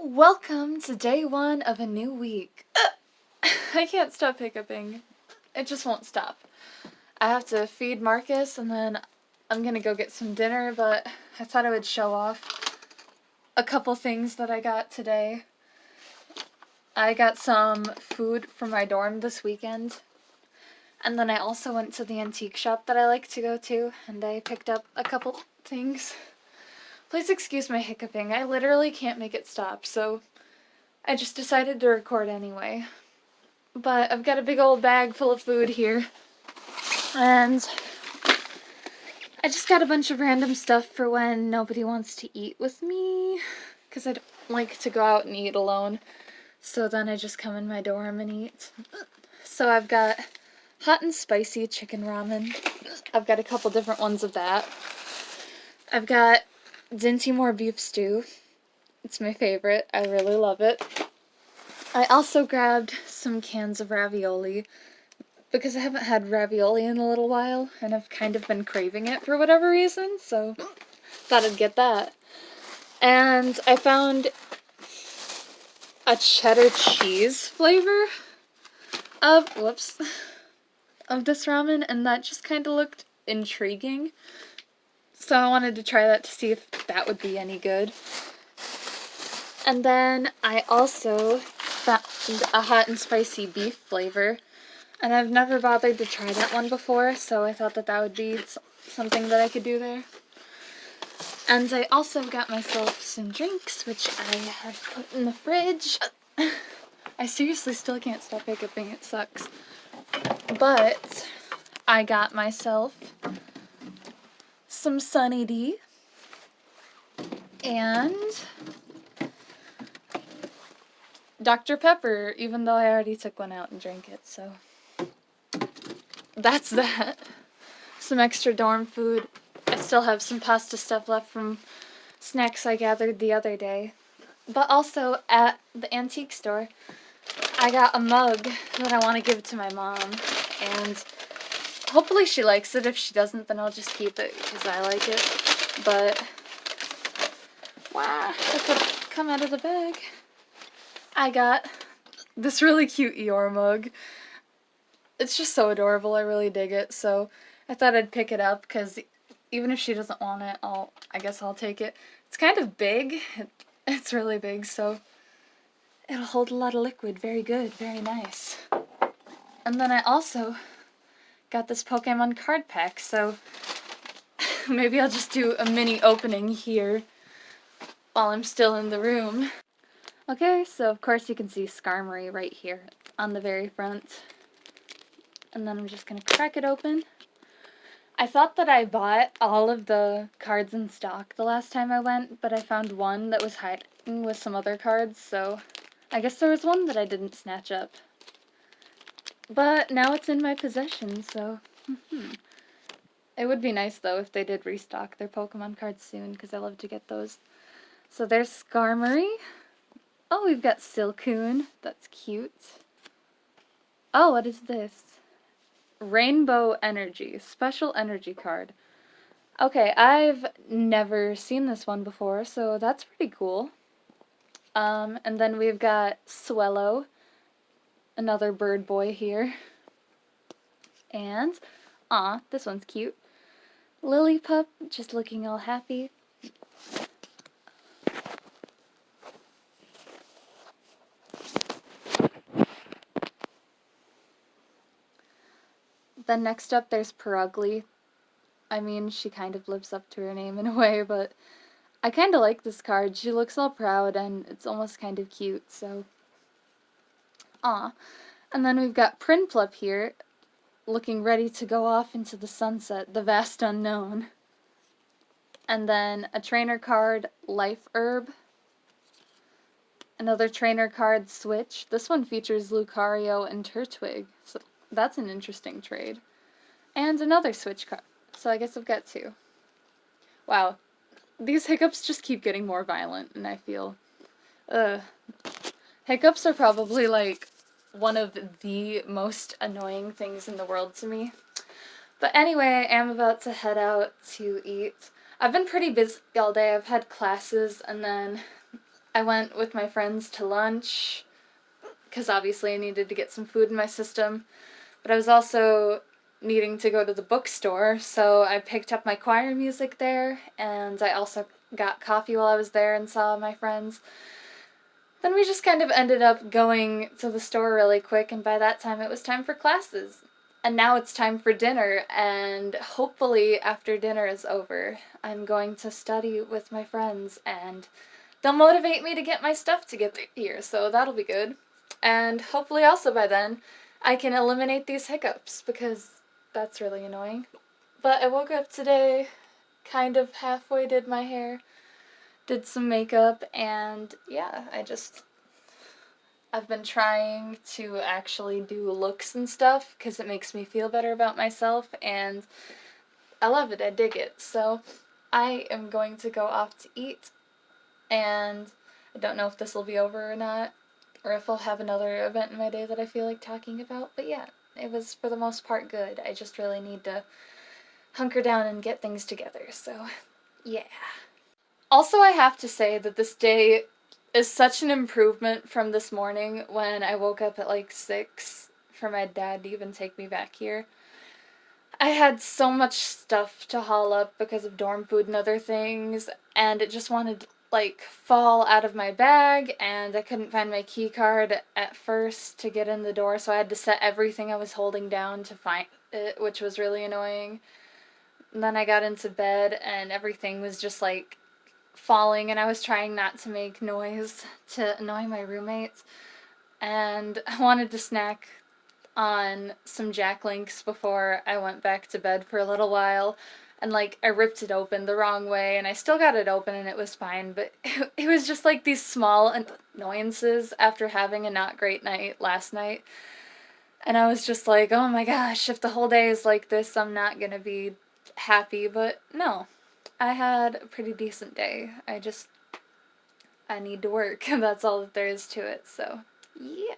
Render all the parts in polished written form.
Welcome to day one of a new week. I can't stop hiccuping. It just won't stop. I have to feed Marcus and then I'm gonna go get some dinner, but I thought I would show off a couple things that I got today. I got some food from my dorm this weekend. And then I also went to the antique shop that I like to go to and I picked up a couple things. Please excuse my hiccuping. I literally can't make it stop, so I just decided to record anyway. But I've got a big old bag full of food here. And I just got a bunch of random stuff for when nobody wants to eat with me. Because I don't like to go out and eat alone. So then I just come in my dorm and eat. So I've got hot and spicy chicken ramen. I've got a couple different ones of that. I've got Dinty beef stew. It's my favorite. I really love it. I also grabbed some cans of ravioli because I haven't had ravioli in a little while and I've kind of been craving it for whatever reason, so thought I'd get that. And I found a cheddar cheese flavor of this ramen, and that just kind of looked intriguing. So I wanted to try that to see if that would be any good. And then I also found a hot and spicy beef flavor, and I've never bothered to try that one before, so I thought that would be something that I could do there. And I also got myself some drinks, which I have put in the fridge. I seriously still can't stop hiccuping, it sucks. But I got myself some Sunny D and Dr. Pepper, even though I already took one out and drank it, so that's that. Some extra dorm food. I still have some pasta stuff left from snacks I gathered the other day. But also at the antique store, I got a mug that I want to give to my mom, and hopefully she likes it. If she doesn't, then I'll just keep it because I like it. But wow, that's what come out of the bag. I got this really cute Eeyore mug. It's just so adorable. I really dig it. So I thought I'd pick it up because even if she doesn't want it, I guess I'll take it. It's kind of big. It's really big, so it'll hold a lot of liquid. Very good. Very nice. And then I also got this Pokemon card pack, so maybe I'll just do a mini opening here while I'm still in the room. Okay, so of course you can see Skarmory right here on the very front. And then I'm just going to crack it open. I thought that I bought all of the cards in stock the last time I went, but I found one that was hiding with some other cards, so I guess there was one that I didn't snatch up. But now it's in my possession, so It would be nice, though, if they did restock their Pokemon cards soon, because I love to get those. So there's Skarmory. Oh, we've got Silcoon. That's cute. Oh, what is this? Rainbow Energy. Special energy card. Okay, I've never seen this one before, so that's pretty cool. And then we've got Swellow. Another bird boy here. And, this one's cute. Lillipup, just looking all happy. Then next up there's Purugly. I mean, she kind of lives up to her name in a way, but I kind of like this card. She looks all proud and it's almost kind of cute, so And then we've got Prinplup here, looking ready to go off into the sunset, the vast unknown. And then a trainer card, Life Herb. Another trainer card, Switch. This one features Lucario and Turtwig, so that's an interesting trade. And another Switch card, so I guess I've got two. Wow, these hiccups just keep getting more violent, and I feel, hiccups are probably, like, one of the most annoying things in the world to me. But anyway, I am about to head out to eat. I've been pretty busy all day. I've had classes, and then I went with my friends to lunch because obviously I needed to get some food in my system, but I was also needing to go to the bookstore, so I picked up my choir music there, and I also got coffee while I was there and saw my friends. Then we just kind of ended up going to the store really quick, and by that time it was time for classes. And now it's time for dinner, and hopefully after dinner is over, I'm going to study with my friends, and they'll motivate me to get my stuff together here, so that'll be good. And hopefully also by then, I can eliminate these hiccups, because that's really annoying. But I woke up today, kind of halfway did my hair, did some makeup, and yeah, I've been trying to actually do looks and stuff because it makes me feel better about myself, and I love it. I dig it. So I am going to go off to eat, and I don't know if this will be over or not, or if I'll have another event in my day that I feel like talking about, but yeah, it was for the most part good. I just really need to hunker down and get things together, so yeah. Also, I have to say that this day is such an improvement from this morning when I woke up at like 6 for my dad to even take me back here. I had so much stuff to haul up because of dorm food and other things, and it just wanted to like fall out of my bag, and I couldn't find my key card at first to get in the door, so I had to set everything I was holding down to find it, which was really annoying. And then I got into bed and everything was just like falling, and I was trying not to make noise to annoy my roommates. And I wanted to snack on some Jack Links before I went back to bed for a little while. And like I ripped it open the wrong way, and I still got it open and it was fine, but it was just like these small annoyances after having a not great night last night. And I was just like, oh my gosh, if the whole day is like this, I'm not gonna be happy. But no, I had a pretty decent day. I need to work. That's all that there is to it, so yeah.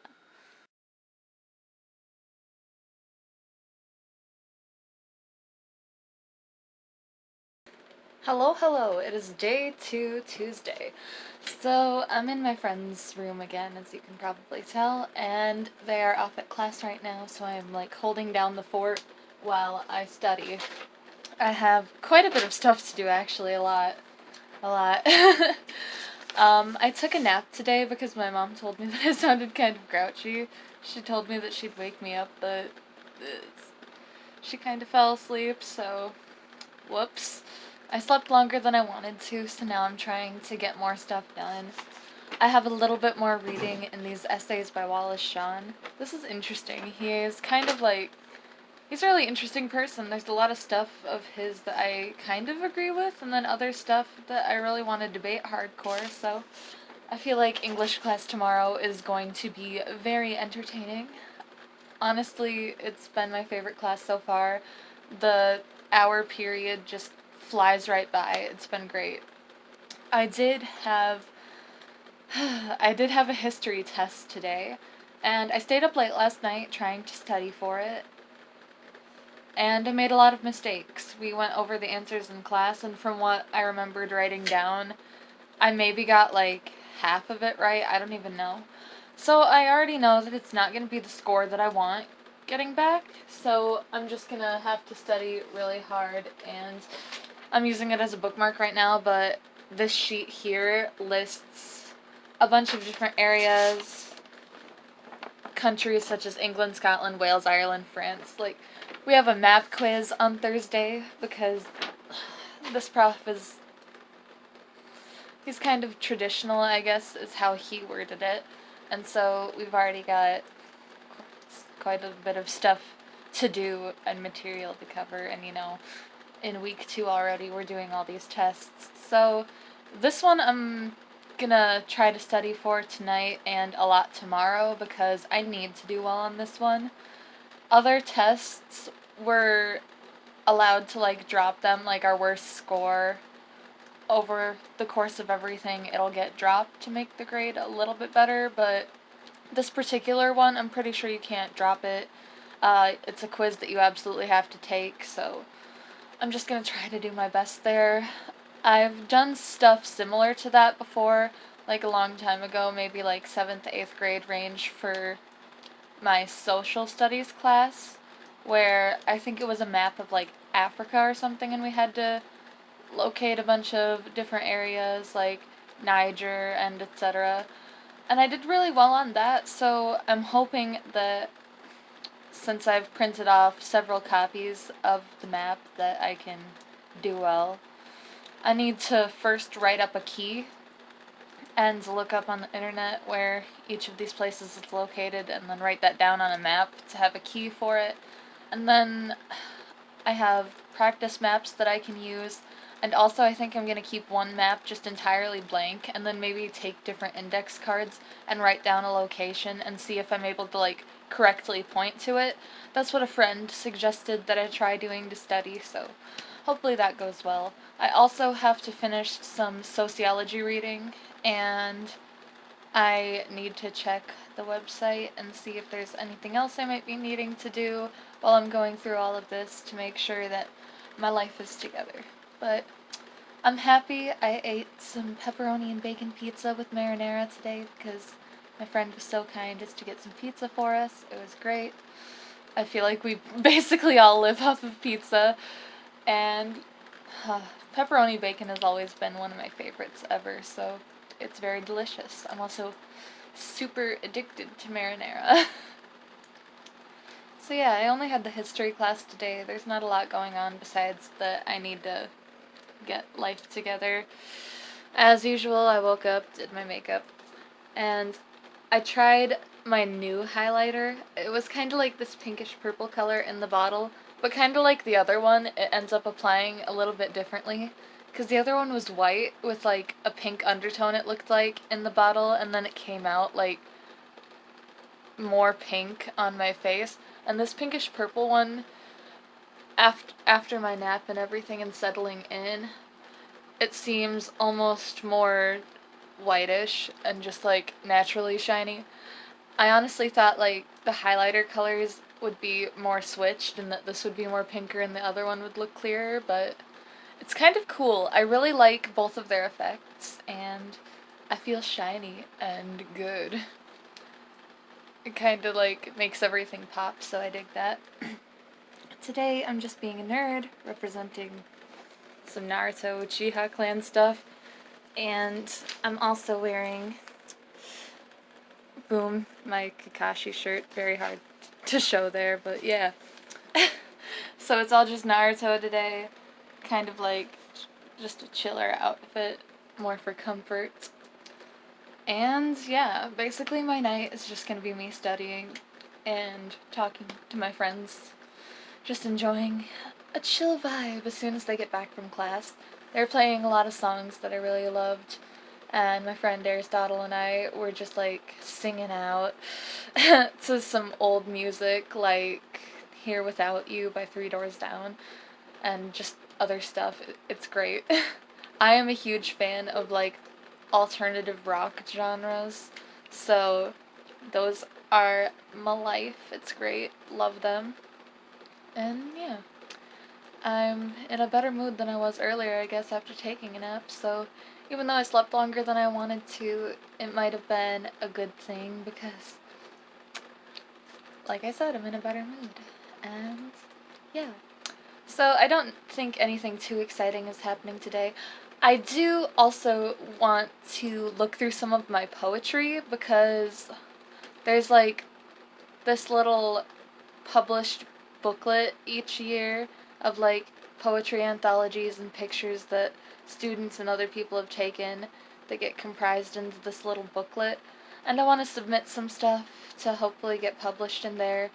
Hello, hello. It is day 2, Tuesday. So I'm in my friend's room again, as you can probably tell, and they are off at class right now, so I'm like holding down the fort while I study. I have quite a bit of stuff to do, actually, a lot. A lot. I took a nap today because my mom told me that I sounded kind of grouchy. She told me that she'd wake me up, but she kind of fell asleep, so whoops. I slept longer than I wanted to, so now I'm trying to get more stuff done. I have a little bit more reading in these essays by Wallace Shawn. This is interesting. He is kind of like, he's a really interesting person. There's a lot of stuff of his that I kind of agree with, and then other stuff that I really want to debate hardcore, so I feel like English class tomorrow is going to be very entertaining. Honestly, it's been my favorite class so far. The hour period just flies right by. It's been great. I did have I did have a history test today, and I stayed up late last night trying to study for it. And I made a lot of mistakes. We went over the answers in class, and from what I remembered writing down, I maybe got like half of it right. I don't even know. So I already know that it's not going to be the score that I want getting back. So I'm just going to have to study really hard, and I'm using it as a bookmark right now, but this sheet here lists a bunch of different areas, countries such as England, Scotland, Wales, Ireland, France. Like, we have a map quiz on Thursday because this prof is, he's kind of traditional, I guess, is how he worded it. And so we've already got quite a bit of stuff to do and material to cover, and in week 2 already we're doing all these tests. So this one I'm gonna try to study for tonight and a lot tomorrow because I need to do well on this one. Other tests we're allowed to like drop them, like our worst score over the course of everything, it'll get dropped to make the grade a little bit better, but this particular one, I'm pretty sure you can't drop it. It's a quiz that you absolutely have to take, so I'm just gonna try to do my best there. I've done stuff similar to that before, like a long time ago, maybe like 7th, 8th grade range for my social studies class, where I think it was a map of like Africa or something, and we had to locate a bunch of different areas like Niger and etc. And I did really well on that, so I'm hoping that since I've printed off several copies of the map that I can do well. I need to first write up a key and look up on the internet where each of these places is located and then write that down on a map to have a key for it. And then I have practice maps that I can use. And also I think I'm going to keep one map just entirely blank and then maybe take different index cards and write down a location and see if I'm able to like correctly point to it. That's what a friend suggested that I try doing to study, so hopefully that goes well. I also have to finish some sociology reading, and I need to check the website and see if there's anything else I might be needing to do while I'm going through all of this to make sure that my life is together. But I'm happy I ate some pepperoni and bacon pizza with marinara today because my friend was so kind as to get some pizza for us. It was great. I feel like we basically all live off of pizza, and pepperoni bacon has always been one of my favorites ever, so it's very delicious. I'm also super addicted to marinara. So yeah, I only had the history class today. There's not a lot going on besides that I need to get life together. As usual, I woke up, did my makeup, and I tried my new highlighter. It was kind of like this pinkish purple color in the bottle, but kind of like the other one, it ends up applying a little bit differently. Because the other one was white with like a pink undertone, it looked like, in the bottle, and then it came out like more pink on my face. And this pinkish purple one, after my nap and everything and settling in, it seems almost more whitish and just like naturally shiny. I honestly thought like the highlighter colors would be more switched and that this would be more pinker and the other one would look clearer, but it's kind of cool. I really like both of their effects and I feel shiny and good. It kind of like makes everything pop, so I dig that. Today I'm just being a nerd, representing some Naruto Uchiha clan stuff, and I'm also wearing, boom, my Kakashi shirt. Very hard to show there, but yeah. So it's all just Naruto today, kind of like just a chiller outfit, more for comfort. And yeah, basically my night is just gonna be me studying and talking to my friends, just enjoying a chill vibe as soon as they get back from class. They're playing a lot of songs that I really loved, and my friend Aristotle and I were just like singing out to some old music like Here Without You by Three Doors Down and just other stuff. It's great. I am a huge fan of like alternative rock genres, so those are my life. It's great. Love them. And yeah, I'm in a better mood than I was earlier, I guess, after taking a nap, so even though I slept longer than I wanted to, it might have been a good thing because, like I said, I'm in a better mood. And yeah. So I don't think anything too exciting is happening today. I do also want to look through some of my poetry because there's like this little published booklet each year of like poetry anthologies and pictures that students and other people have taken that get comprised into this little booklet. And I want to submit some stuff to hopefully get published in there.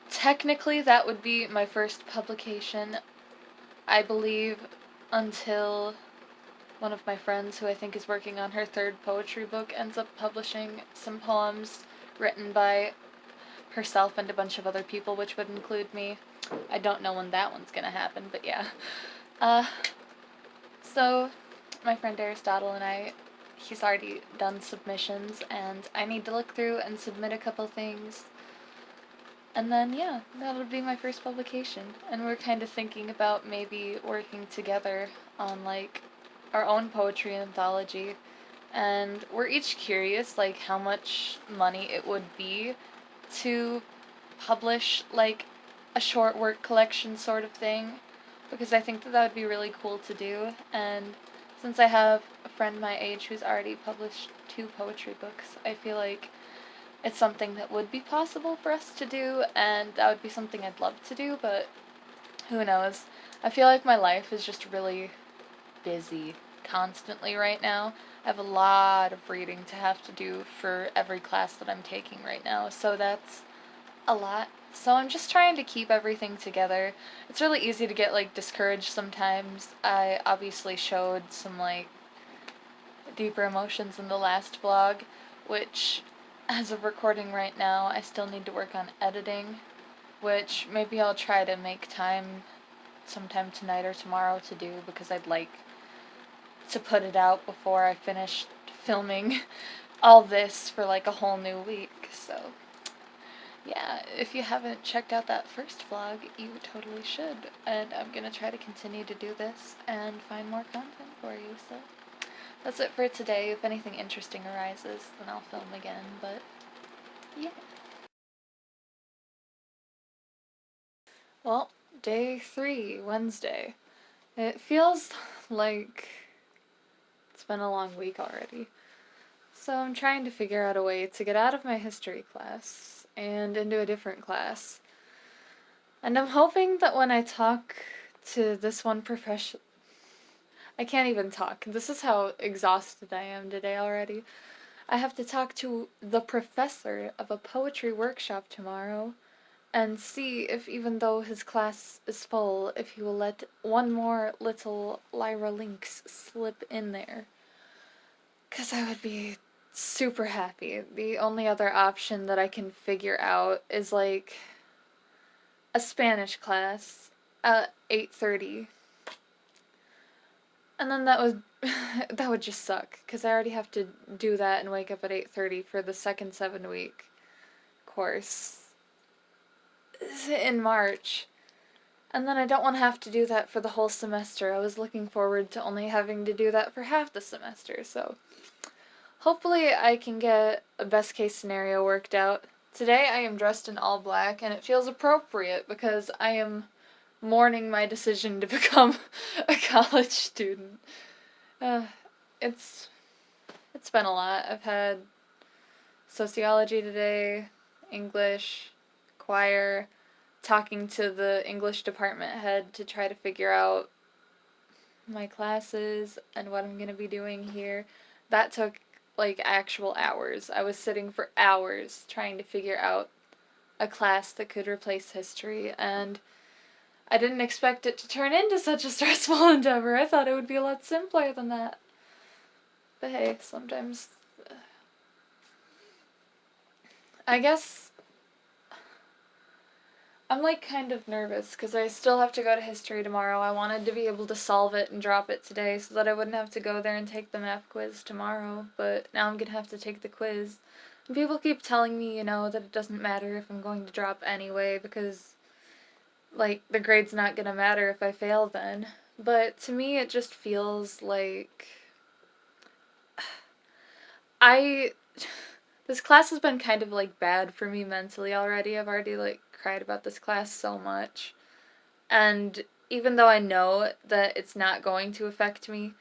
Technically, that would be my first publication, I believe, until one of my friends, who I think is working on her third poetry book, ends up publishing some poems written by herself and a bunch of other people, which would include me. I don't know when that one's gonna happen, but yeah. So, my friend Aristotle and I, he's already done submissions, and I need to look through and submit a couple things. And then, yeah, that would be my first publication. And we're kind of thinking about maybe working together on, like, our own poetry anthology. and we're each curious, like, how much money it would be to publish, like, a short work collection sort of thing, because I think that that would be really cool to do, and since I have a friend my age who's already published 2 poetry books, I feel like it's something that would be possible for us to do, and that would be something I'd love to do, but who knows. I feel like my life is just really busy constantly right now. I have a lot of reading to have to do for every class that I'm taking right now, so that's a lot. So I'm just trying to keep everything together. It's really easy to get like discouraged sometimes. I obviously showed some like deeper emotions in the last vlog, which as of recording right now, I still need to work on editing, which maybe I'll try to make time sometime tonight or tomorrow to do because I'd like to put it out before I finish filming all this for like a whole new week. So yeah, if you haven't checked out that first vlog, you totally should. And I'm gonna try to continue to do this and find more content for you. So that's it for today. If anything interesting arises, then I'll film again. But yeah. Well, day 3, Wednesday. It feels like it's been a long week already. So I'm trying to figure out a way to get out of my history class and into a different class. And I'm hoping that when I talk to this one profession, I can't even talk. This is how exhausted I am today already. I have to talk to the professor of a poetry workshop tomorrow and see if, even though his class is full, if he will let one more little Lyra Lynx slip in there. 'Cause I would be super happy. The only other option that I can figure out is like a Spanish class at 8:30. And then that would just suck cuz I already have to do that and wake up at 8:30 for the second 7-week course in March. And then I don't want to have to do that for the whole semester. I was looking forward to only having to do that for half the semester. So hopefully I can get a best case scenario worked out. Today I am dressed in all black and it feels appropriate because I am mourning my decision to become a college student. Uh, it's it's been a lot. I've had sociology today, English, choir, talking to the English department head to try to figure out my classes and what I'm going to be doing here. That took like actual hours. I was sitting for hours trying to figure out a class that could replace history, and I didn't expect it to turn into such a stressful endeavor. I thought it would be a lot simpler than that. But hey, sometimes I guess I'm like kind of nervous because I still have to go to history tomorrow. I wanted to be able to solve it and drop it today so that I wouldn't have to go there and take the math quiz tomorrow, but now I'm gonna have to take the quiz. And people keep telling me, that it doesn't matter if I'm going to drop anyway because, like, the grade's not gonna matter if I fail then. But to me, it just feels like I. This class has been kind of like bad for me mentally already. I've already like cried about this class so much. And even though I know that it's not going to affect me,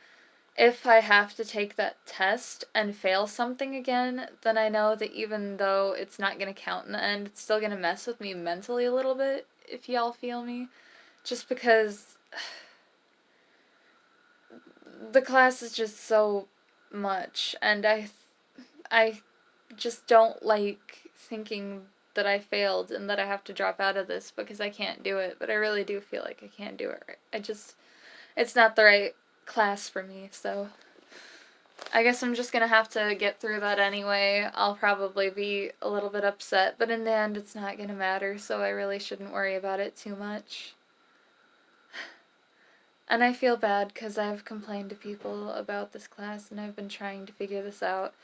if I have to take that test and fail something again, then I know that even though it's not going to count in the end, it's still going to mess with me mentally a little bit, if y'all feel me. Just because the class is just so much, and I just don't like thinking that I failed and that I have to drop out of this because I can't do it, but I really do feel like I can't do it right. It's not the right class for me, so I guess I'm just gonna have to get through that anyway. I'll probably be a little bit upset, but in the end it's not gonna matter, so I really shouldn't worry about it too much. And I feel bad because I've complained to people about this class and I've been trying to figure this out.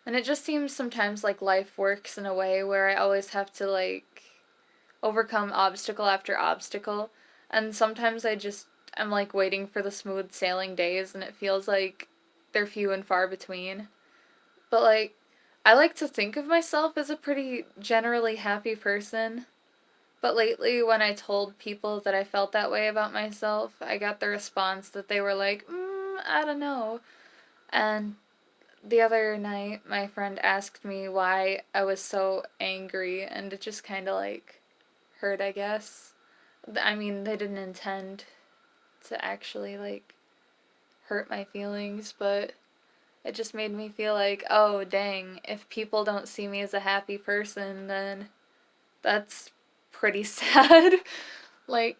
And it just seems sometimes like life works in a way where I always have to, like, overcome obstacle after obstacle. And sometimes I'm, like, waiting for the smooth sailing days and it feels like they're few and far between. But, like, I like to think of myself as a pretty generally happy person. But lately, when I told people that I felt that way about myself, I got the response that they were like, I don't know. And the other night, my friend asked me why I was so angry, and it just kind of, like, hurt, I guess. I mean, they didn't intend to actually, like, hurt my feelings, but it just made me feel like, oh, dang, if people don't see me as a happy person, then that's pretty sad. Like,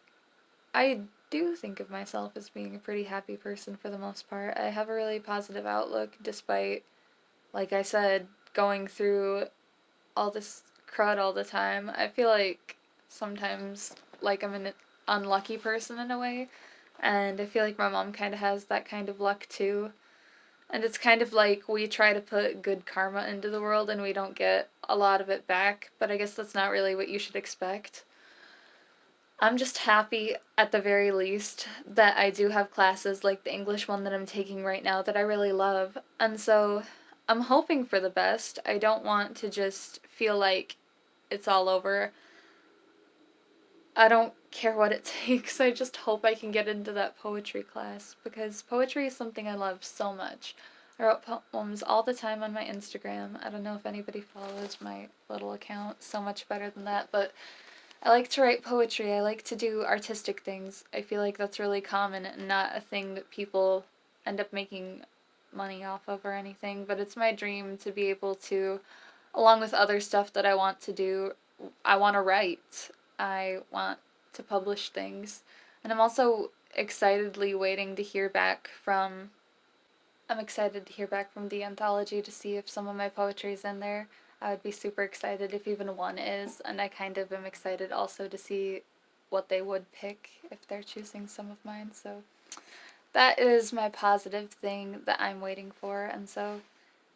I do think of myself as being a pretty happy person for the most part. I have a really positive outlook despite, like I said, going through all this crud all the time. I feel like sometimes, like, I'm an unlucky person in a way, and I feel like my mom kind of has that kind of luck too. And it's kind of like we try to put good karma into the world and we don't get a lot of it back, but I guess that's not really what you should expect. I'm just happy, at the very least, that I do have classes like the English one that I'm taking right now that I really love. And so I'm hoping for the best. I don't want to just feel like it's all over. I don't care what it takes. I just hope I can get into that poetry class because poetry is something I love so much. I wrote poems all the time on my Instagram. I don't know if anybody follows my little account so much better than that, but I like to write poetry. I like to do artistic things. I feel like that's really common and not a thing that people end up making money off of or anything, but it's my dream to be able to, along with other stuff that I want to do, I want to write. I want to publish things. And I'm also excitedly waiting to hear back from I'm excited to hear back from the anthology to see if some of my poetry is in there. I would be super excited if even one is, and I kind of am excited also to see what they would pick if they're choosing some of mine. So that is my positive thing that I'm waiting for, and so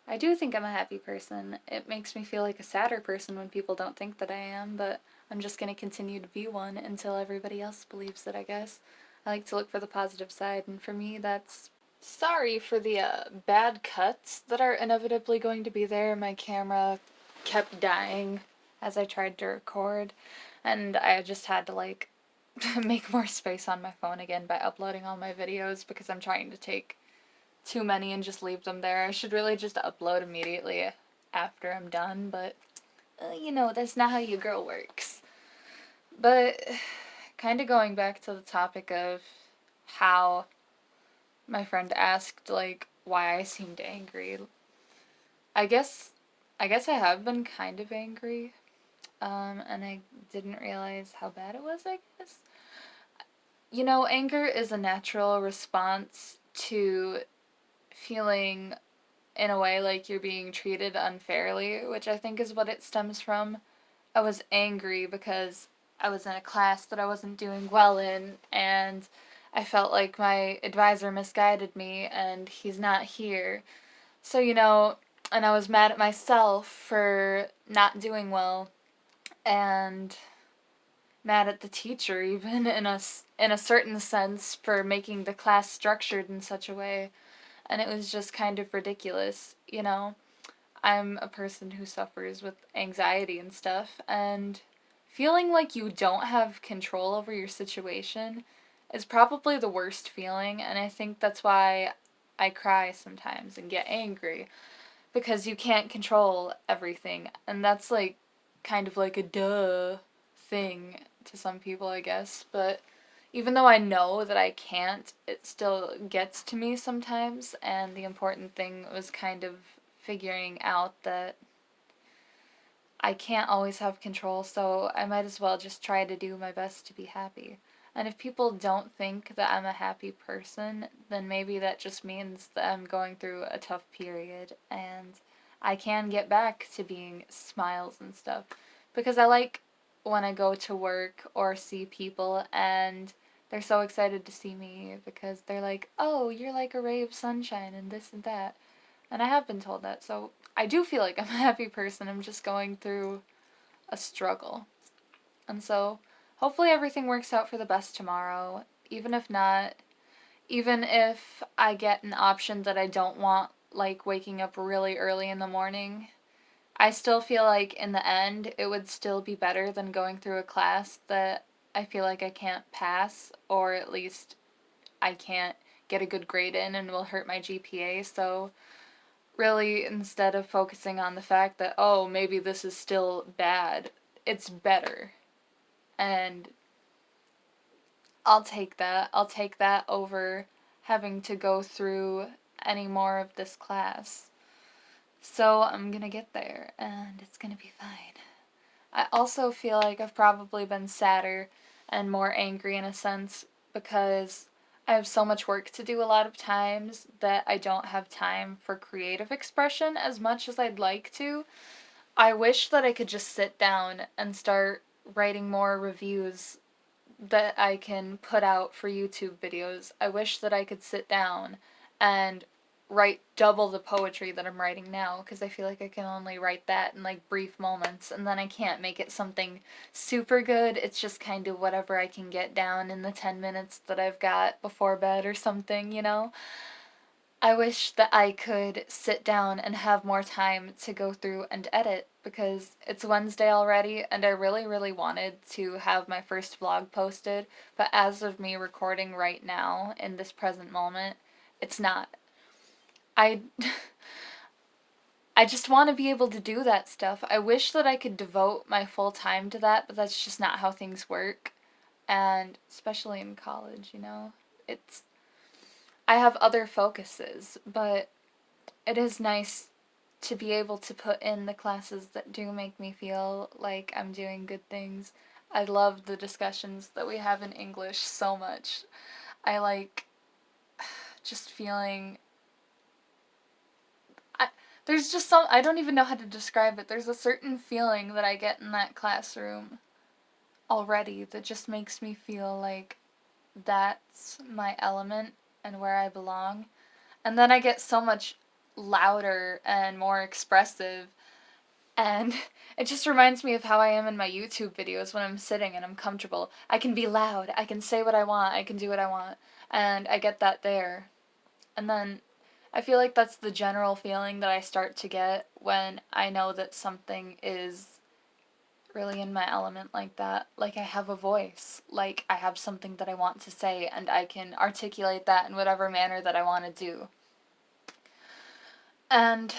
I do think I'm a happy person. It makes me feel like a sadder person when people don't think that I am, but I'm just going to continue to be one until everybody else believes it, I guess. I like to look for the positive side, and for me, that's. Sorry for the bad cuts that are inevitably going to be there. My camera kept dying as I tried to record, and I just had to, like, make more space on my phone again by uploading all my videos because I'm trying to take too many and just leave them there. I should really just upload immediately after I'm done, but that's not how your girl works. But kind of going back to the topic of how my friend asked, like, why I seemed angry. I guess I guess I have been kind of angry. And I didn't realize how bad it was, I guess. Anger is a natural response to feeling in a way like you're being treated unfairly, which I think is what it stems from. I was angry because I was in a class that I wasn't doing well in, and I felt like my advisor misguided me, and he's not here. So, and I was mad at myself for not doing well, and mad at the teacher, even in a certain sense, for making the class structured in such a way. And it was just kind of ridiculous. I'm a person who suffers with anxiety and stuff, and feeling like you don't have control over your situation is probably the worst feeling, and I think that's why I cry sometimes and get angry, because you can't control everything, and that's like kind of like a duh thing to some people, I guess, but even though I know that I can't, it still gets to me sometimes, and the important thing was kind of figuring out that I can't always have control, so I might as well just try to do my best to be happy. And if people don't think that I'm a happy person, then maybe that just means that I'm going through a tough period, and I can get back to being smiles and stuff. Because I like when I go to work or see people and they're so excited to see me because they're like, oh, you're like a ray of sunshine and this and that. And I have been told that, so I do feel like I'm a happy person. I'm just going through a struggle. And so hopefully everything works out for the best tomorrow. Even if not, even if I get an option that I don't want like waking up really early in the morning. I still feel like in the end it would still be better than going through a class that I feel like I can't pass, or at least I can't get a good grade in and will hurt my GPA. So really, instead of focusing on the fact that, oh, maybe this is still bad, it's better. And I'll take that. I'll take that over having to go through any more of this class. So I'm gonna get there, and it's gonna be fine. I also feel like I've probably been sadder and more angry in a sense because I have so much work to do a lot of times that I don't have time for creative expression as much as I'd like to. I wish that I could just sit down and start writing more reviews that I can put out for YouTube videos. I wish that I could sit down and write double the poetry that I'm writing now, because I feel like I can only write that in like brief moments, and then I can't make it something super good. It's just kind of whatever I can get down in the 10 minutes that I've got before bed or something, you know? I wish that I could sit down and have more time to go through and edit, because it's Wednesday already and I really, really wanted to have my first vlog posted, but as of me recording right now in this present moment, it's not. I I just want to be able to do that stuff. I wish that I could devote my full time to that, but that's just not how things work. And especially in college, you know, it's I have other focuses, but it is nice to be able to put in the classes that do make me feel like I'm doing good things. I love the discussions that we have in English so much. I like just feeling I, there's just some I don't even know how to describe it. There's a certain feeling that I get in that classroom already that just makes me feel like that's my element and where I belong. And then I get so much louder and more expressive. And it just reminds me of how I am in my YouTube videos when I'm sitting and I'm comfortable. I can be loud, I can say what I want, I can do what I want, and I get that there. And then I feel like that's the general feeling that I start to get when I know that something is really in my element like that. Like I have a voice, like I have something that I want to say, and I can articulate that in whatever manner that I want to do. And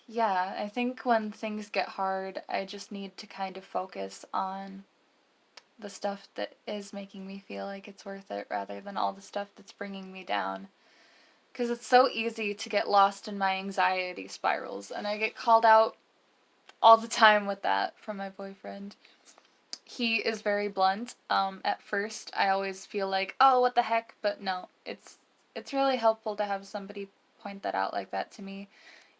yeah, I think when things get hard, I just need to kind of focus on the stuff that is making me feel like it's worth it rather than all the stuff that's bringing me down. Because it's so easy to get lost in my anxiety spirals, and I get called out all the time with that from my boyfriend. He is very blunt. At first, I always feel like, oh, what the heck? But no, it's really helpful to have somebody point that out like that to me,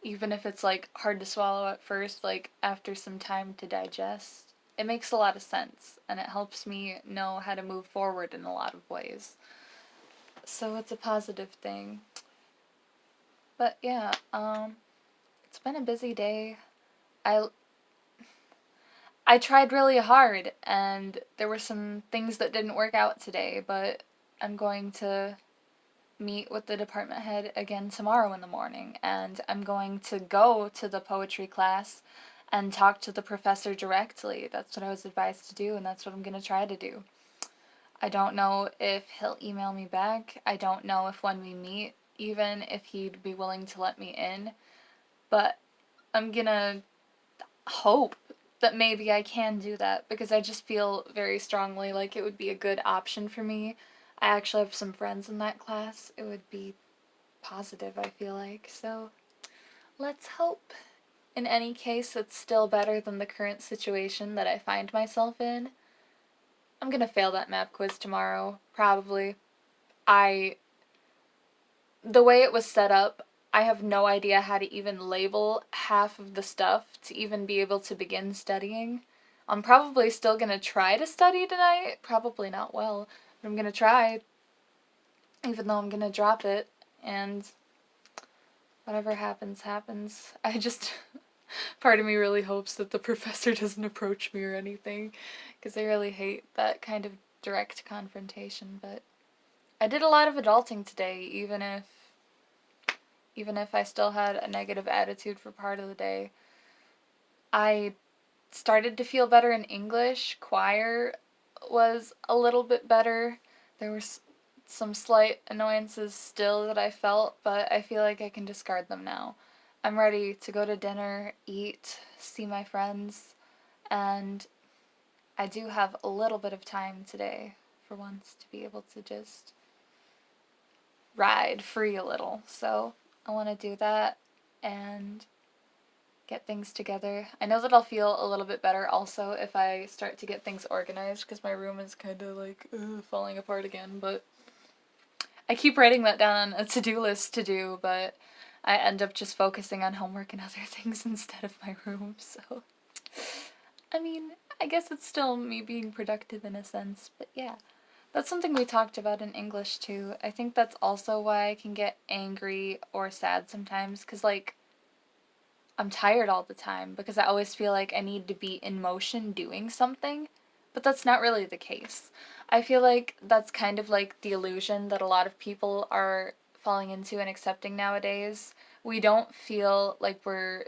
even if it's like hard to swallow at first, like after some time to digest. It makes a lot of sense, and it helps me know how to move forward in a lot of ways. So it's a positive thing. But yeah, it's been a busy day. I I tried really hard, and there were some things that didn't work out today, but I'm going to meet with the department head again tomorrow in the morning, and I'm going to go to the poetry class and talk to the professor directly. That's what I was advised to do, and that's what I'm going to try to do. I don't know if he'll email me back. I don't know if when we meet, even if he'd be willing to let me in, but I'm going to hope that maybe I can do that, because I just feel very strongly like it would be a good option for me. I actually have some friends in that class. It would be positive, I feel like. So let's hope. In any case, it's still better than the current situation that I find myself in. I'm gonna fail that map quiz tomorrow, probably. I the way it was set up, I have no idea how to even label half of the stuff to even be able to begin studying. I'm probably still gonna try to study tonight. Probably not well, but I'm gonna try, even though I'm gonna drop it, and whatever happens, happens. I just, part of me really hopes that the professor doesn't approach me or anything, because I really hate that kind of direct confrontation, but I did a lot of adulting today, even if even if I still had a negative attitude for part of the day. I started to feel better in English. Choir was a little bit better. There were some slight annoyances still that I felt, but I feel like I can discard them now. I'm ready to go to dinner, eat, see my friends, and I do have a little bit of time today for once to be able to just ride free a little. So I want to do that and get things together. I know that I'll feel a little bit better also if I start to get things organized because my room is kind of like falling apart again. But I keep writing that down on a to-do list to do, but I end up just focusing on homework and other things instead of my room. So, I mean, I guess it's still me being productive in a sense, but yeah. That's something we talked about in English too. I think that's also why I can get angry or sad sometimes, because, like, I'm tired all the time because I always feel like I need to be in motion doing something, but that's not really the case. I feel like that's kind of like the illusion that a lot of people are falling into and accepting nowadays. We don't feel like we're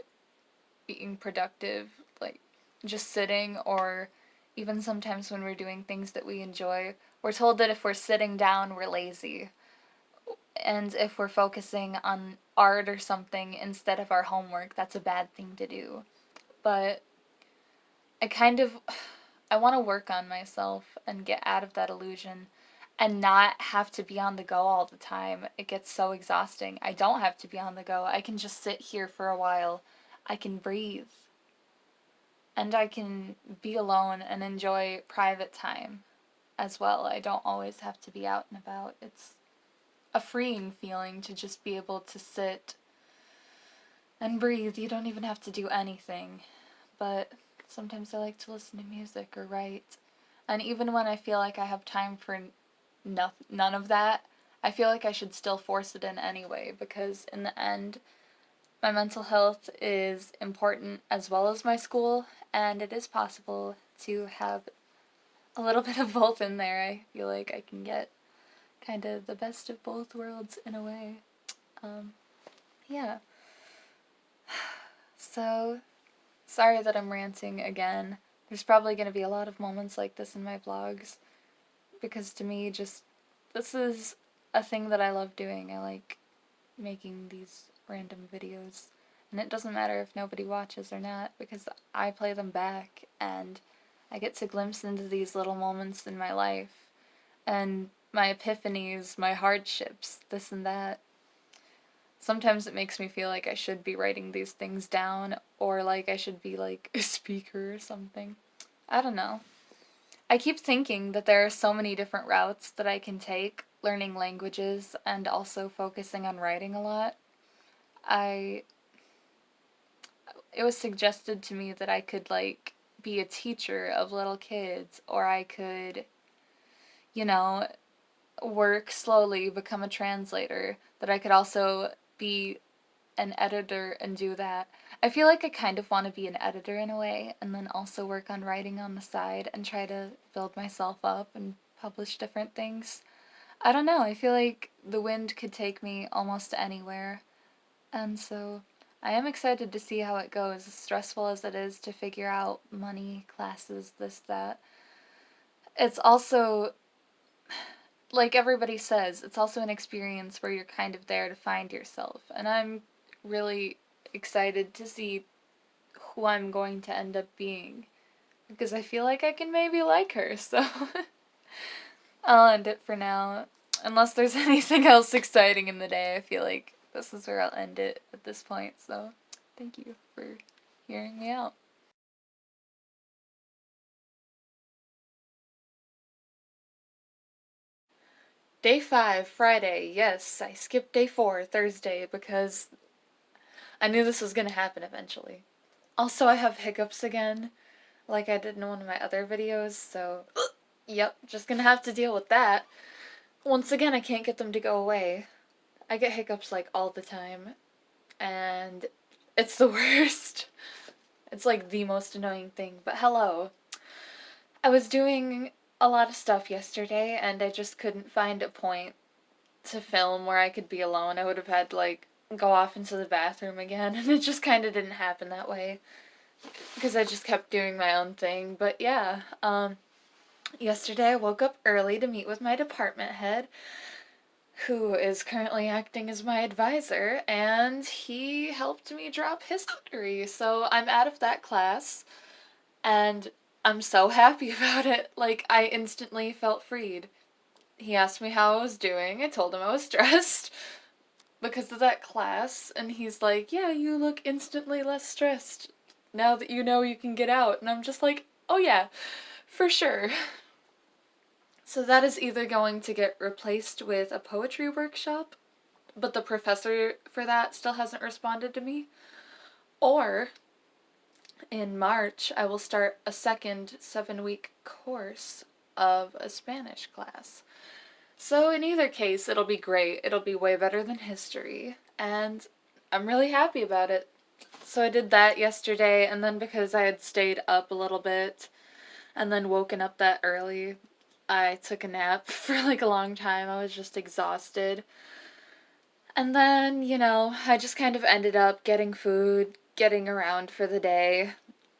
being productive, like just sitting, or even sometimes when we're doing things that we enjoy, we're told that if we're sitting down, we're lazy. And if we're focusing on art or something instead of our homework, that's a bad thing to do. But I kind of I want to work on myself and get out of that illusion and not have to be on the go all the time. It gets so exhausting. I don't have to be on the go. I can just sit here for a while. I can breathe. And I can be alone and enjoy private time as well. I don't always have to be out and about. It's a freeing feeling to just be able to sit and breathe. You don't even have to do anything. But sometimes I like to listen to music or write. And even when I feel like I have time for none of that, I feel like I should still force it in anyway, because in the end, my mental health is important as well as my school, and it is possible to have a little bit of both in there. I feel like I can get kind of the best of both worlds in a way. Um, yeah. So, sorry that I'm ranting again. There's probably going to be a lot of moments like this in my vlogs, because to me, just, this is a thing that I love doing. I like making these random videos, and it doesn't matter if nobody watches or not, because I play them back, and I get to glimpse into these little moments in my life, and my epiphanies, my hardships, this and that. Sometimes it makes me feel like I should be writing these things down, or like I should be like a speaker or something. I don't know. I keep thinking that there are so many different routes that I can take, learning languages and also focusing on writing a lot. I It was suggested to me that I could like be a teacher of little kids, or I could, you know, work slowly, become a translator, that I could also be an editor and do that. I feel like I kind of want to be an editor in a way, and then also work on writing on the side and try to build myself up and publish different things. I don't know, I feel like the wind could take me almost anywhere, and so I am excited to see how it goes, as stressful as it is to figure out money, classes, this, that. It's also, like everybody says, it's also an experience where you're kind of there to find yourself. And I'm really excited to see who I'm going to end up being, because I feel like I can maybe like her, so I'll end it for now. Unless there's anything else exciting in the day, I feel like this is where I'll end it at this point, so thank you for hearing me out. Day 5, Friday. Yes, I skipped day 4, Thursday, because I knew this was gonna happen eventually. Also, I have hiccups again, like I did in one of my other videos, so yep, just gonna have to deal with that. Once again, I can't get them to go away. I get hiccups like all the time, and it's the worst. It's like the most annoying thing. But hello. I was doing a lot of stuff yesterday, and I just couldn't find a point to film where I could be alone. I would have had like go off into the bathroom again, and it just kind of didn't happen that way because I just kept doing my own thing. But yeah, yesterday I woke up early to meet with my department head, who is currently acting as my advisor, and he helped me drop history. So I'm out of that class, and I'm so happy about it. Like, I instantly felt freed. He asked me how I was doing. I told him I was stressed because of that class, and he's like, "Yeah, you look instantly less stressed now that you know you can get out." And I'm just like, "Oh yeah, for sure." So that is either going to get replaced with a poetry workshop, but the professor for that still hasn't responded to me, or in March I will start a second 7-week course of a Spanish class. So in either case, it'll be great. It'll be way better than history, and I'm really happy about it. So I did that yesterday, and then because I had stayed up a little bit and then woken up that early, I took a nap for like a long time. I was just exhausted. And then, I just kind of ended up getting food, getting around for the day.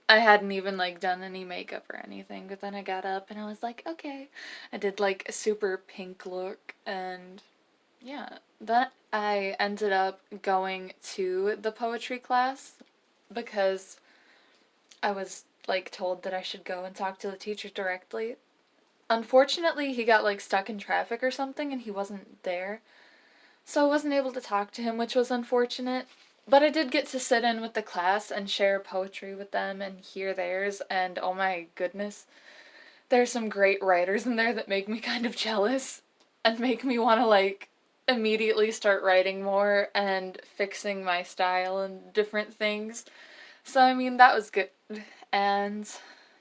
I hadn't even like done any makeup or anything, but then I got up and I was like, okay. I did like a super pink look, and yeah. Then I ended up going to the poetry class because I was like told that I should go and talk to the teacher directly. Unfortunately, he got like stuck in traffic or something and he wasn't there. So I wasn't able to talk to him, which was unfortunate. But I did get to sit in with the class and share poetry with them and hear theirs, and oh my goodness, there's some great writers in there that make me kind of jealous and make me want to like immediately start writing more and fixing my style and different things. So I mean, that was good. And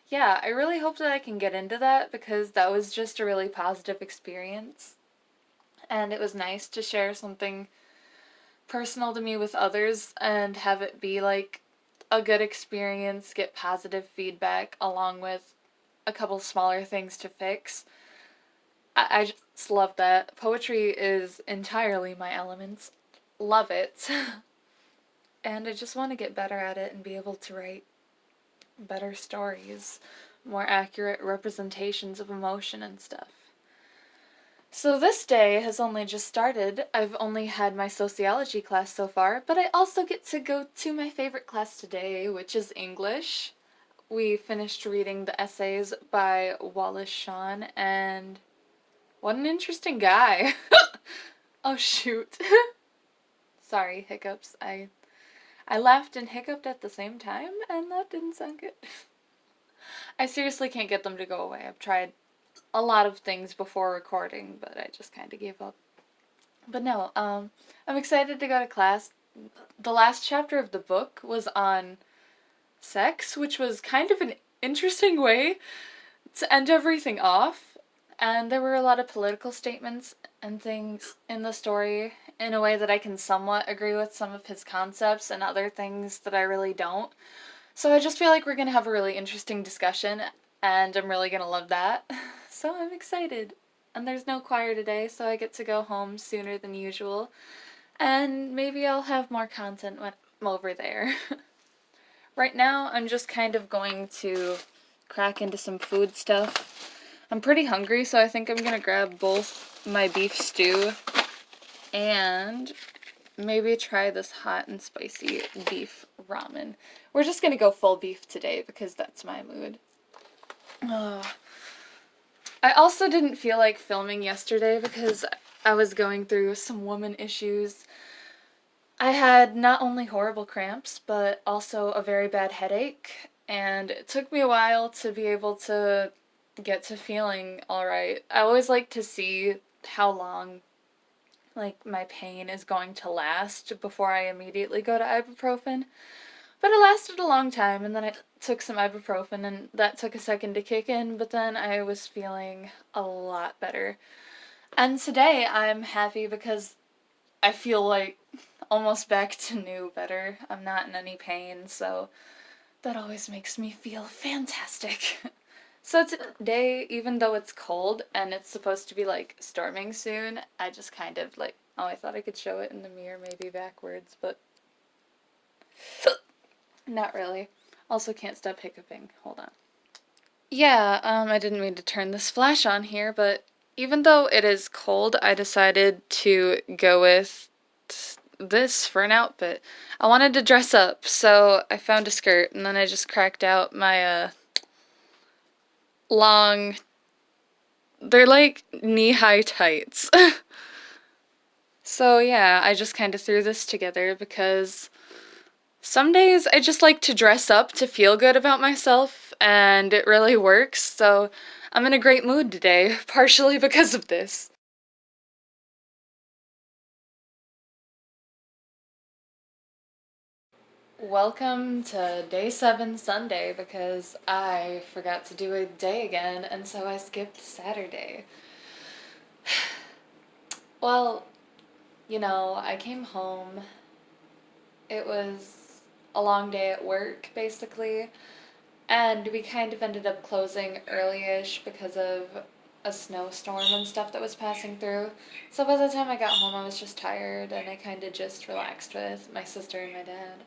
yeah, I really hope that I can get into that because that was just a really positive experience. And it was nice to share something personal to me with others and have it be like a good experience, get positive feedback along with a couple smaller things to fix. I just love that. Poetry is entirely my element. Love it. And I just want to get better at it and be able to write better stories, more accurate representations of emotion and stuff. So this day has only just started. I've only had my sociology class so far, but I also get to go to my favorite class today, which is English. We finished reading the essays by Wallace Shawn, and what an interesting guy. Oh shoot. Sorry, hiccups. I laughed and hiccuped at the same time, and that didn't sound good. I seriously can't get them to go away. I've tried a lot of things before recording, but I just kind of gave up. But no, I'm excited to go to class. The last chapter of the book was on sex, which was kind of an interesting way to end everything off. And there were a lot of political statements and things in the story in a way that I can somewhat agree with some of his concepts and other things that I really don't. So I just feel like we're going to have a really interesting discussion, and I'm really going to love that. So I'm excited. And there's no choir today, so I get to go home sooner than usual. And maybe I'll have more content when I'm over there. Right now, I'm just kind of going to crack into some food stuff. I'm pretty hungry, so I think I'm going to grab both my beef stew and maybe try this hot and spicy beef ramen. We're just going to go full beef today because that's my mood. Oh. I also didn't feel like filming yesterday because I was going through some woman issues. I had not only horrible cramps, but also a very bad headache, and it took me a while to be able to get to feeling alright. I always like to see how long like my pain is going to last before I immediately go to ibuprofen. But it lasted a long time, and then I took some ibuprofen, and that took a second to kick in, but then I was feeling a lot better. And today I'm happy because I feel like almost back to new better. I'm not in any pain, so that always makes me feel fantastic. So today, even though it's cold and it's supposed to be like storming soon, I just kind of like Oh, I thought I could show it in the mirror, maybe backwards, but not really. Also can't stop hiccuping. Hold on. Yeah, I didn't mean to turn this flash on here, but even though it is cold, I decided to go with this for an outfit. I wanted to dress up, so I found a skirt, and then I just cracked out my, long, they're like knee-high tights. So yeah, I just kind of threw this together because some days I just like to dress up to feel good about myself, and it really works, so I'm in a great mood today, partially because of this. Welcome to day 7 Sunday because I forgot to do a day again, and so I skipped Saturday. Well, I came home. It was a long day at work, basically. And we kind of ended up closing early-ish because of a snowstorm and stuff that was passing through. So by the time I got home, I was just tired and I kind of just relaxed with my sister and my dad.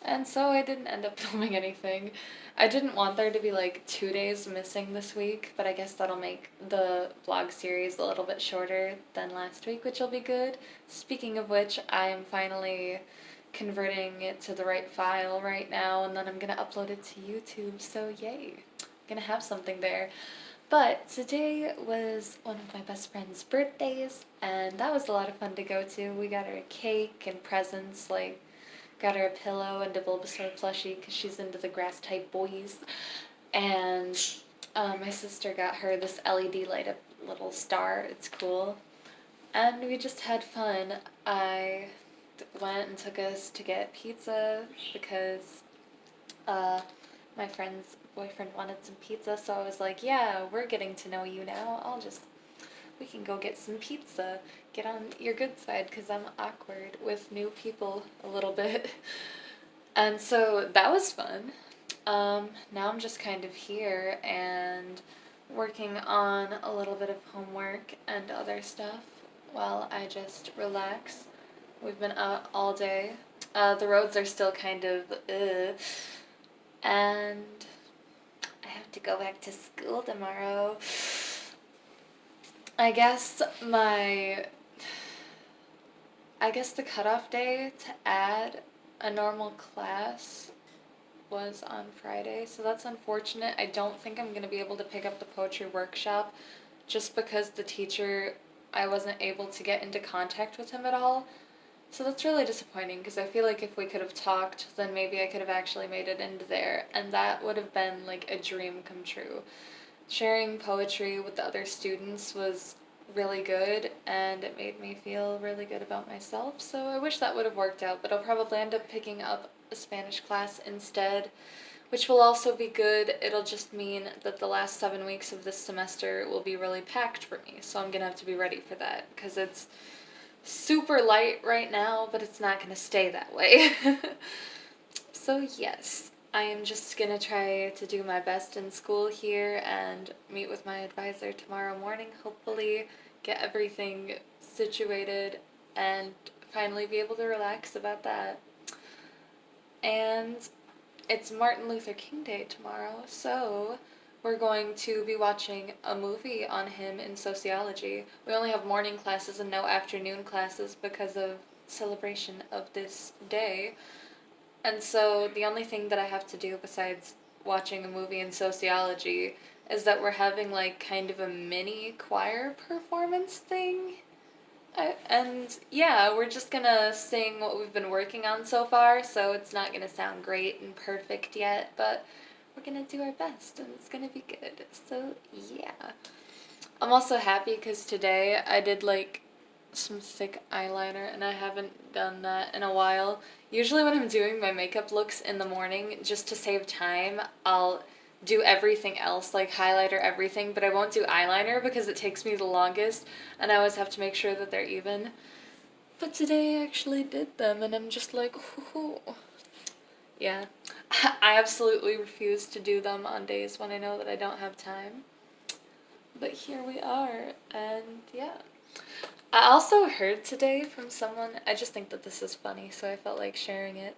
And so I didn't end up filming anything. I didn't want there to be like 2 days missing this week, but I guess that'll make the vlog series a little bit shorter than last week, which will be good. Speaking of which, I am finally converting it to the right file right now, and then I'm gonna upload it to YouTube, so yay. I'm gonna have something there. But today was one of my best friend's birthdays, and that was a lot of fun to go to. We got her a cake and presents, like got her a pillow and a Bulbasaur plushie because she's into the grass type boys. And my sister got her this LED light up little star. It's cool. And we just had fun. I went and took us to get pizza because my friend's boyfriend wanted some pizza. So I was like, yeah, we're getting to know you now. We can go get some pizza. Get on your good side because I'm awkward with new people a little bit. And so that was fun. Now I'm just kind of here and working on a little bit of homework and other stuff while I just relax. We've been out all day. The roads are still kind of and I have to go back to school tomorrow. I guess the cutoff day to add a normal class was on Friday, so that's unfortunate. I don't think I'm going to be able to pick up the poetry workshop just because I wasn't able to get into contact with him at all. So that's really disappointing because I feel like if we could have talked, then maybe I could have actually made it into there, and that would have been like a dream come true. Sharing poetry with the other students was really good, and it made me feel really good about myself, so I wish that would have worked out, but I'll probably end up picking up a Spanish class instead, which will also be good. It'll just mean that the last 7 weeks of this semester will be really packed for me, so I'm gonna have to be ready for that, because it's super light right now, but it's not gonna stay that way. So yes, I am just gonna try to do my best in school here and meet with my advisor tomorrow morning, hopefully get everything situated and finally be able to relax about that. And it's Martin Luther King Day tomorrow, so we're going to be watching a movie on him in sociology. We only have morning classes and no afternoon classes because of celebration of this day. And so the only thing that I have to do besides watching a movie in sociology is that we're having like kind of a mini choir performance thing. And yeah, we're just gonna sing what we've been working on so far, so it's not gonna sound great and perfect yet, but we're gonna do our best and it's gonna be good. So yeah. I'm also happy because today I did like some thick eyeliner and I haven't done that in a while. Usually when I'm doing my makeup looks in the morning, just to save time, I'll do everything else, like highlighter, everything, but I won't do eyeliner because it takes me the longest and I always have to make sure that they're even. But today I actually did them and I'm just like, ooh. Yeah. I absolutely refuse to do them on days when I know that I don't have time. But here we are, and yeah. I also heard today from someone, I just think that this is funny, so I felt like sharing it.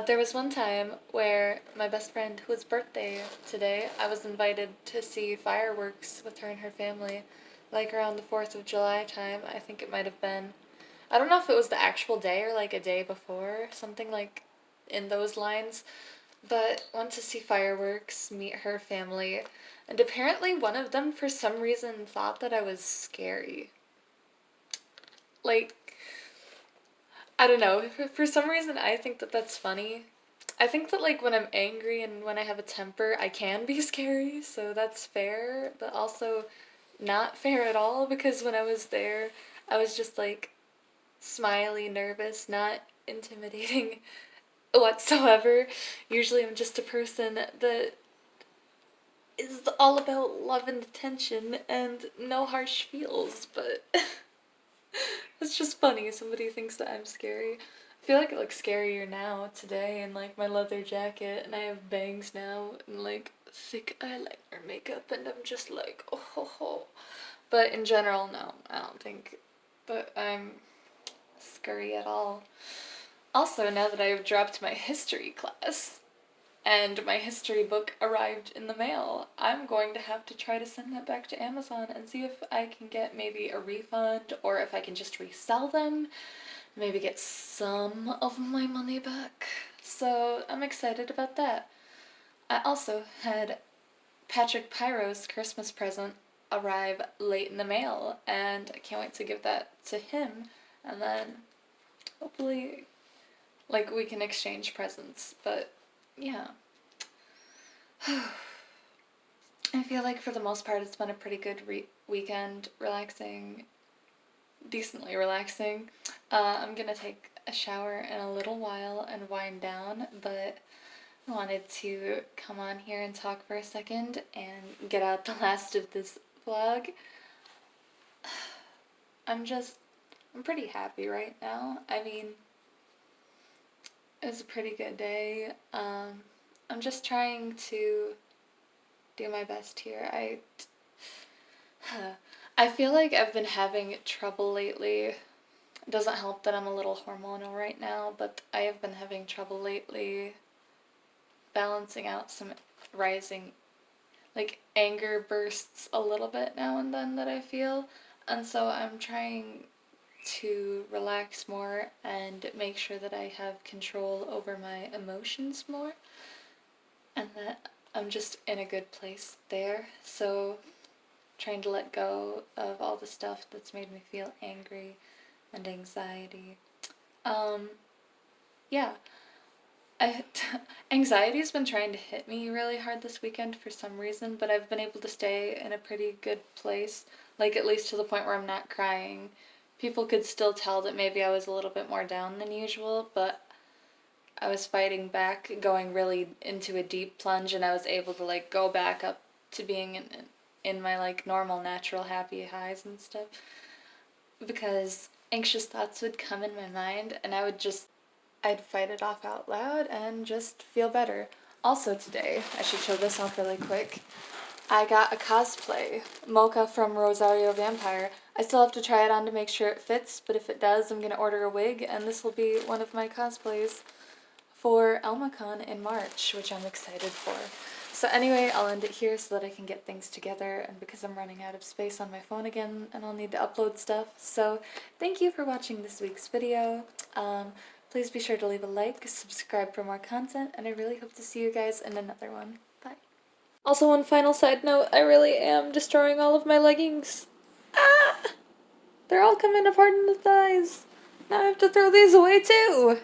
There was one time where my best friend, whose birthday today, I was invited to see fireworks with her and her family, like around the 4th of July time. I think it might have been. I don't know if it was the actual day or like a day before, something like in those lines, but went to see fireworks, meet her family, and apparently one of them for some reason thought that I was scary. Like, I don't know. For some reason, I think that that's funny. I think that, like, when I'm angry and when I have a temper, I can be scary, so that's fair, but also not fair at all because when I was there, I was just, like, smiley, nervous, not intimidating whatsoever. Usually, I'm just a person that is all about love and attention and no harsh feels, but it's just funny. Somebody thinks that I'm scary. I feel like I look scarier now today in like my leather jacket and I have bangs now and like thick eyeliner makeup and I'm just like oh ho ho. But in general, no, I don't think that I'm scary at all. Also, now that I've dropped my history class and my history book arrived in the mail, I'm going to have to try to send that back to Amazon and see if I can get maybe a refund or if I can just resell them, maybe get some of my money back. So I'm excited about that. I also had Patrick Pyro's Christmas present arrive late in the mail, and I can't wait to give that to him, and then hopefully, like, we can exchange presents. But yeah. I feel like for the most part it's been a pretty good weekend, relaxing, decently relaxing. I'm gonna take a shower in a little while and wind down, but I wanted to come on here and talk for a second and get out the last of this vlog. I'm pretty happy right now. I mean, it was a pretty good day. I'm just trying to do my best here. I feel like I've been having trouble lately. It doesn't help that I'm a little hormonal right now, but I have been having trouble lately balancing out some rising, like, anger bursts a little bit now and then that I feel. And so I'm trying to relax more and make sure that I have control over my emotions more and that I'm just in a good place there. So trying to let go of all the stuff that's made me feel angry and anxiety. Um, yeah, I, anxiety's been trying to hit me really hard this weekend for some reason, but I've been able to stay in a pretty good place, like at least to the point where I'm not crying. People could still tell that maybe I was a little bit more down than usual, but I was fighting back, going really into a deep plunge, and I was able to like go back up to being in my like normal, natural, happy highs and stuff. Because anxious thoughts would come in my mind, and I'd fight it off out loud and just feel better. Also today, I should show this off really quick. I got a cosplay, Mocha from Rosario Vampire. I still have to try it on to make sure it fits, but if it does, I'm gonna order a wig, and this will be one of my cosplays for ElmaCon in March, which I'm excited for. So anyway, I'll end it here so that I can get things together, and because I'm running out of space on my phone again, and I'll need to upload stuff. So thank you for watching this week's video. Please be sure to leave a like, subscribe for more content, and I really hope to see you guys in another one. Bye. Also, one final side note, I really am destroying all of my leggings. Ah! They're all coming apart in the thighs. Now I have to throw these away too!